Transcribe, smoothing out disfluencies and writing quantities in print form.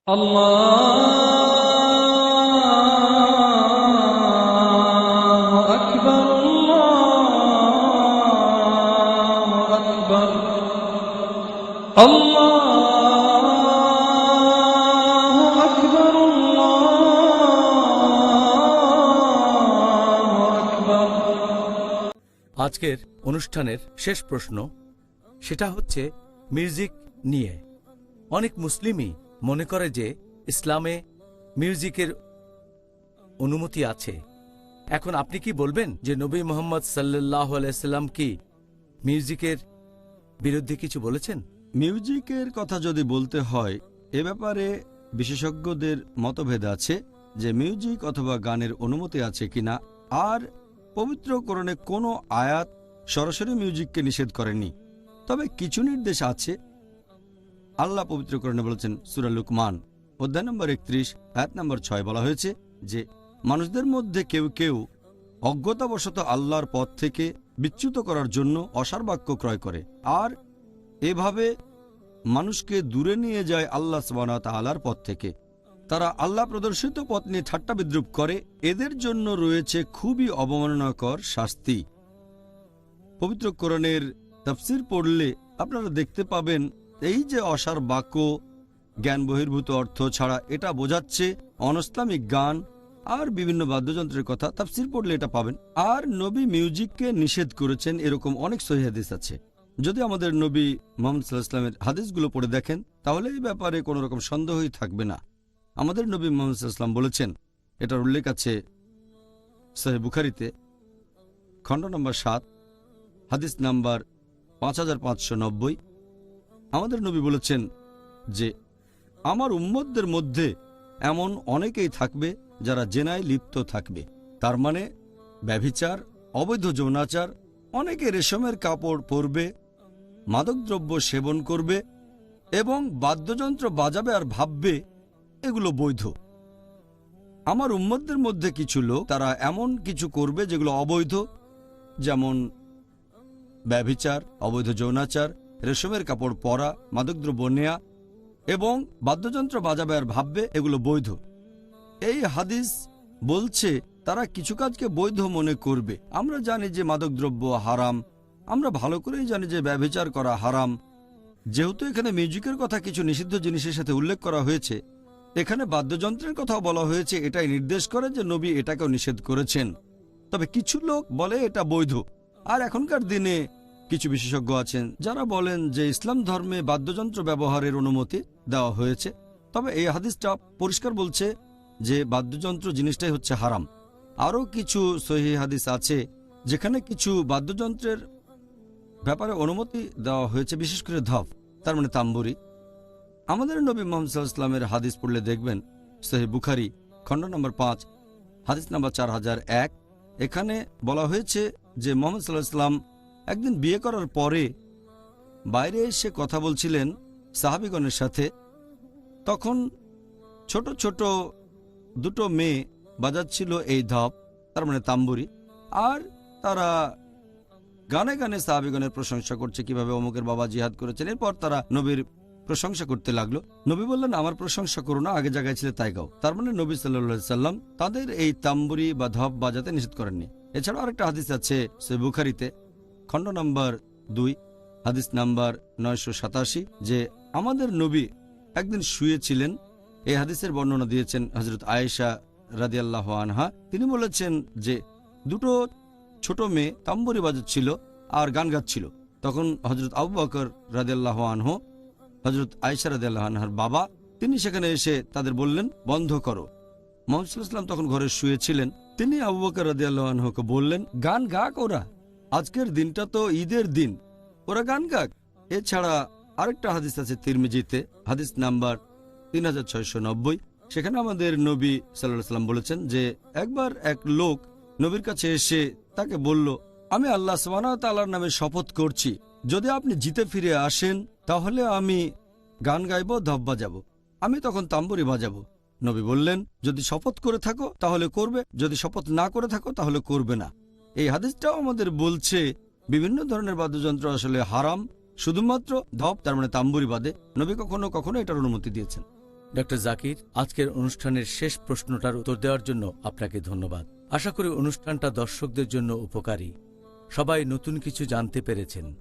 الله أكبر الله أكبر الله أكبر الله أكبر। আজকের অনুষ্ঠানের শেষ প্রশ্ন, সেটা হচ্ছে মিউজিক নিয়ে। অনেক মুসলিমই মনে করে যে ইসলামে মিউজিকের অনুমতি আছে। এখন আপনি কি বলবেন যে নবী মুহাম্মদ সাল্লাল্লাহু আলাইহি সাল্লাম কি মিউজিকের বিরুদ্ধে কিছু বলেছেন? মিউজিকের কথা যদি বলতে হয়, এ ব্যাপারে বিশেষজ্ঞদের মতভেদ আছে যে মিউজিক অথবা গানের অনুমতি আছে কিনা। আর পবিত্র কোরআনে কোনো আয়াত সরাসরি মিউজিককে নিষেধ করেনি, তবে কিছু নির্দেশ আছে। আল্লাহ পবিত্র কোরআনে বলেছেন, সূরা লুকমান অধ্যায় নম্বর 31 আয়াত নম্বর 6 বলা হয়েছে যে মানুষদের মধ্যে কেউ কেউ অজ্ঞতাবশত আল্লাহর পথ থেকে বিচ্যুত করার জন্য অসার বাক্য ক্রয় করে, আর এভাবে মানুষকে দূরে নিয়ে যায় আল্লাহ সুবহানাহু ওয়া তাআলার পথ থেকে। তারা আল্লাহ প্রদর্শিত পথ নিয়ে ঠাট্টা বিদ্রূপ করে। এদের জন্য রয়েছে খুবই অবমাননাকর শাস্তি। পবিত্র কোরআনের তাফসীর পড়লে আপনারা দেখতে পাবেন এই যে অসার বাক্য, জ্ঞান বহির্ভূত অর্থ ছাড়া, এটা বোঝাচ্ছে অনইসলামিক গান আর বিভিন্ন বাদ্যযন্ত্রের কথা। তাফসীর পড়লে এটা পাবেন। আর নবী মিউজিককে নিষেধ করেছেন এরকম অনেক সহিহ হাদিস আছে। যদি আমাদের নবী মুহাম্মদ সাল্লাল্লাহু আলাইহি ওয়াসাল্লামের হাদিসগুলো পড়ে দেখেন, তাহলে এই ব্যাপারে কোনো রকম সন্দেহই থাকবে না। আমাদের নবী মুহাম্মদ সাল্লাল্লাহু আলাইহি ওয়াসাল্লাম বলেছেন, এটার উল্লেখ আছে সহিহ বুখারীতে খণ্ড নম্বর 7 হাদিস নাম্বার 5590। আমাদের নবী বলেছেন যে আমার উম্মতদের মধ্যে এমন অনেকেই থাকবে যারা জেনায় লিপ্ত থাকবে। তার মানে ব্যভিচার, অবৈধ যৌনাচার। অনেকে রেশমের কাপড় পরবে, মাদকদ্রব্য সেবন করবে এবং বাদ্যযন্ত্র বাজাবে আর ভাববে এগুলো বৈধ। আমার উম্মতদের মধ্যে কিছু লোক তারা এমন কিছু করবে যেগুলো অবৈধ, যেমন ব্যভিচার, অবৈধ যৌনাচার, রেশমের কাপড় পরা, মাদকদ্রব্য নেয়া এবং বাদ্যযন্ত্র বাজাবে আর ভাববে এগুলো বৈধ। এই হাদিস বলছে তারা কিছু কাজকে বৈধ মনে করবে। আমরা জানি যে মাদকদ্রব্য হারাম, আমরা ভালো করেই জানি যে ব্যভিচার করা হারাম। যেহেতু এখানে মিউজিকের কথা কিছু নিষিদ্ধ জিনিসের সাথে উল্লেখ করা হয়েছে, এখানে বাদ্যযন্ত্রের কথাও বলা হয়েছে, এটাই নির্দেশ করে যে নবী এটাকেও নিষেধ করেছেন। তবে কিছু লোক বলে এটা বৈধ। আর এখনকার দিনে কিছু বিশেষজ্ঞ আছেন যারা বলেন যে ইসলাম ধর্মে বাদ্যযন্ত্র ব্যবহারের অনুমতি দেওয়া হয়েছে, তবে এই হাদিসটা পরিষ্কার বলছে যে বাদ্যযন্ত্র জিনিসটাই হচ্ছে হারাম। আরও কিছু সহিহ হাদিস আছে যেখানে কিছু বাদ্যযন্ত্রের ব্যাপারে অনুমতি দেওয়া হয়েছে, বিশেষ করে ধপ, তার মানে তাম্বুরি। আমাদের নবী মুহাম্মদ সাল্লাল্লাহু আলাইহি ওয়াসাল্লামের হাদিস পড়লে দেখবেন সহিহ বুখারী খণ্ড নম্বর 5 হাদিস নম্বর 4001। এখানে বলা হয়েছে যে মুহাম্মদ সাল্লাল্লাহু আলাইহি ওয়াসাল্লাম একদিন বিয়ে করার পরে বাইরে এসে কথা বলছিলেন সাহাবীগণের সাথে। তখন ছোট ছোট দুটো মেয়ে বাজাচ্ছিল এই ধপ, তার মানে তাম্বুরি, আর তারা গানে গানে সাহাবীগণের প্রশংসা করছে কিভাবে অমুকের বাবা জিহাদ করেছেন। এরপর তারা নবীর প্রশংসা করতে লাগলো। নবী বললেন, আমার প্রশংসা করো না, আগে জায়গায় ছিলে তাই গাও। তার মানে নবী সাল্লাল্লাহু আলাইহি সাল্লাম তাদের এই তাম্বুরি বা ধপ বাজাতে নিষেধ করেননি। এছাড়াও আরেকটা হাদিস আছে সহিহ বুখারীতে খণ্ড নম্বর 2 হাদিস নাম্বার 987 যে আমাদের নবী একদিন শুয়েছিলেন। এই হাদিসের বর্ণনা দিয়েছেন হযরত আয়েশা রাদিয়াল্লাহু আনহা। তিনি বলেছেন যে দুটো ছোট মেয়ে তাম্বুরি বাজাচ্ছিল আর গান গাচ্ছিল। তখন হযরত আবু বকর রাদিয়াল্লাহু আনহু, হযরত আয়েশা রাদিয়াল্লাহু আনহার বাবা, তিনি সেখানে এসে তাদের বললেন, বন্ধ করো। মুহাম্মদ সাল্লাল্লাহু আলাইহি ওয়াসাল্লাম তখন ঘরে শুয়েছিলেন। তিনি আবু বকর রাদিয়াল্লাহু আনহুকে বললেন, গান গাক ওরা, আজকের দিনটা তো ঈদের দিন, ওরা গান গাক। এছাড়া আরেকটা হাদিস আছে তিরমিজিতে হাদিস নাম্বার 3690। সেখানে আমাদের নবী সাল্লাল্লাহু আলাইহি ওয়াসাল্লাম বলেছেন যে একবার এক লোক নবীর কাছে এসে তাকে বলল, আমি আল্লাহ সুবহানাহু ওয়া তাআলার নামে শপথ করছি, যদি আপনি জিতে ফিরে আসেন তাহলে আমি গান গাইব, ধপ বাজাবো। আমি তখন তাম্বুরি বাজাবো। নবী বললেন, যদি শপথ করে থাকো তাহলে করবে, যদি শপথ না করে থাকো তাহলে করবে না। এই হাদিসটাও আমাদের বলছে বিভিন্ন ধরনের বাদ্যযন্ত্র আসলে হারাম, শুধুমাত্র ধপ, তার মানে তাম্বুরি বাদে নবী কখনো কখনো এটার অনুমতি দিয়েছেন। ডক্টর জাকির, আজকের অনুষ্ঠানের শেষ প্রশ্নটার উত্তর দেওয়ার জন্য আপনাকে ধন্যবাদ। আশা করি অনুষ্ঠানটা দর্শকদের জন্য উপকারী। সবাই নতুন কিছু জানতে পেরেছেন।